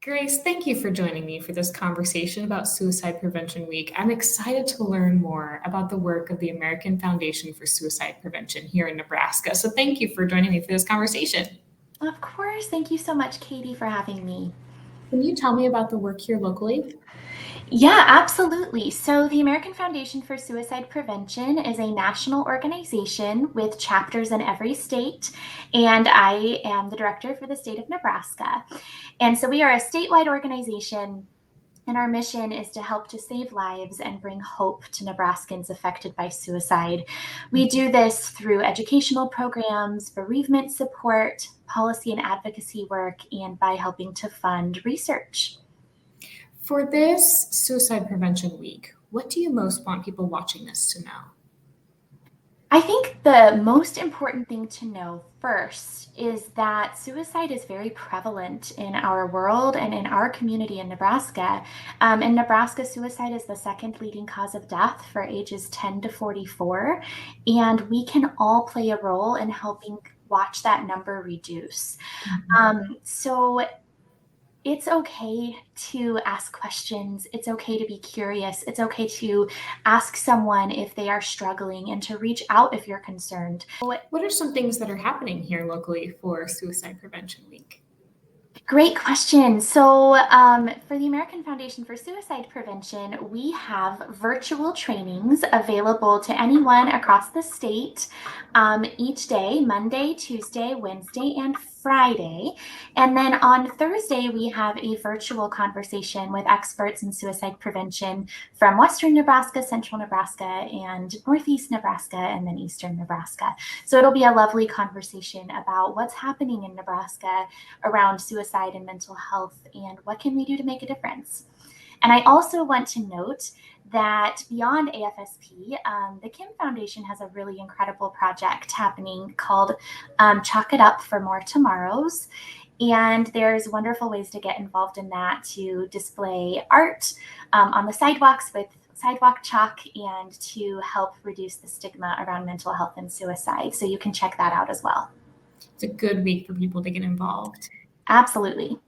Grace, thank you for joining me for this conversation about Suicide Prevention Week. I'm excited to learn more about the work of the American Foundation for Suicide Prevention here in Nebraska. So thank you for joining me for this conversation. Of course. Thank you so much, Katie, for having me. Can you tell me about the work here locally? Yeah, absolutely. So, the American Foundation for Suicide Prevention is a national organization with chapters in every state, and I am the director for the state of Nebraska. And so, we are a statewide organization. And our mission is to help to save lives and bring hope to Nebraskans affected by suicide. We do this through educational programs, bereavement support, policy and advocacy work, and by helping to fund research. For this Suicide Prevention Week, what do you most want people watching this to know? I think the most important thing to know first is that suicide is very prevalent in our world and in our community in Nebraska. In Nebraska, suicide is the second leading cause of death for ages 10 to 44, and we can all play a role in helping watch that number reduce. So it's okay to ask questions. It's okay to be curious. It's okay to ask someone if they are struggling and to reach out if you're concerned. What are some things that are happening here locally for Suicide Prevention Week? Great question. So, for the American Foundation for Suicide Prevention, we have virtual trainings available to anyone across the state each day, Monday, Tuesday, Wednesday, and Friday. And then on Thursday, we have a virtual conversation with experts in suicide prevention from Western Nebraska, Central Nebraska, and Northeast Nebraska, and then Eastern Nebraska. So it'll be a lovely conversation about what's happening in Nebraska around suicide and mental health and what can we do to make a difference. And I also want to note that beyond AFSP, the Kim Foundation has a really incredible project happening called Chalk It Up for More Tomorrows. And there's wonderful ways to get involved in that, to display art on the sidewalks with sidewalk chalk and to help reduce the stigma around mental health and suicide. So you can check that out as well. It's a good week for people to get involved. Absolutely.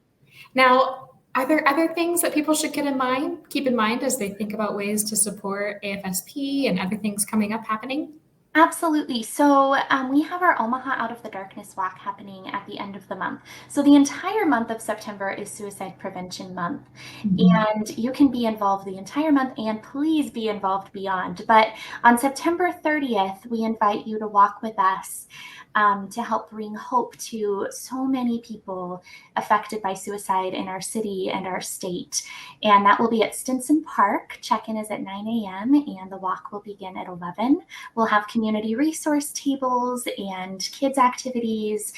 Now, are there other things that people should keep in mind as they think about ways to support AFSP and other things coming up happening? Absolutely. So we have our Omaha Out of the Darkness Walk happening at the end of the month. So the entire month of September is Suicide Prevention Month. And you can be involved the entire month and please be involved beyond. But on September 30th, we invite you to walk with us to help bring hope to so many people affected by suicide in our city and our state. And that will be at Stinson Park. Check-in is at 9 a.m. and the walk will begin at 11. We'll have community resource tables and kids activities.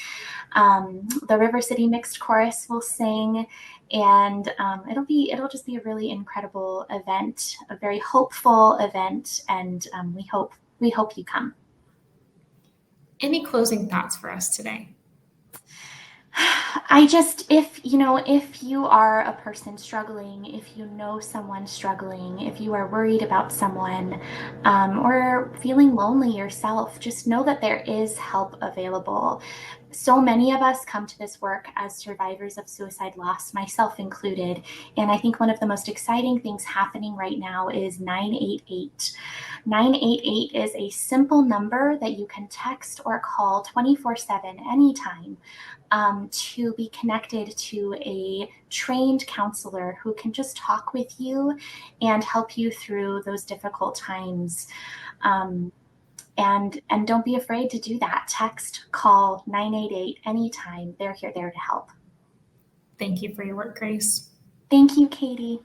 The River City Mixed Chorus will sing, and it'll just be a really incredible event, a very hopeful event, and we hope you come. Any closing thoughts for us today? If you are a person struggling, if you know someone struggling, if you are worried about someone, or feeling lonely yourself, just know that there is help available. So many of us come to this work as survivors of suicide loss, myself included. And I think one of the most exciting things happening right now is 988. 988 is a simple number that you can text or call 24/7 anytime to be connected to a trained counselor who can just talk with you and help you through those difficult times. And don't be afraid to do that. Text, call 988 anytime. They're here there to help. Thank you for your work, Grace. Thank you, Katie.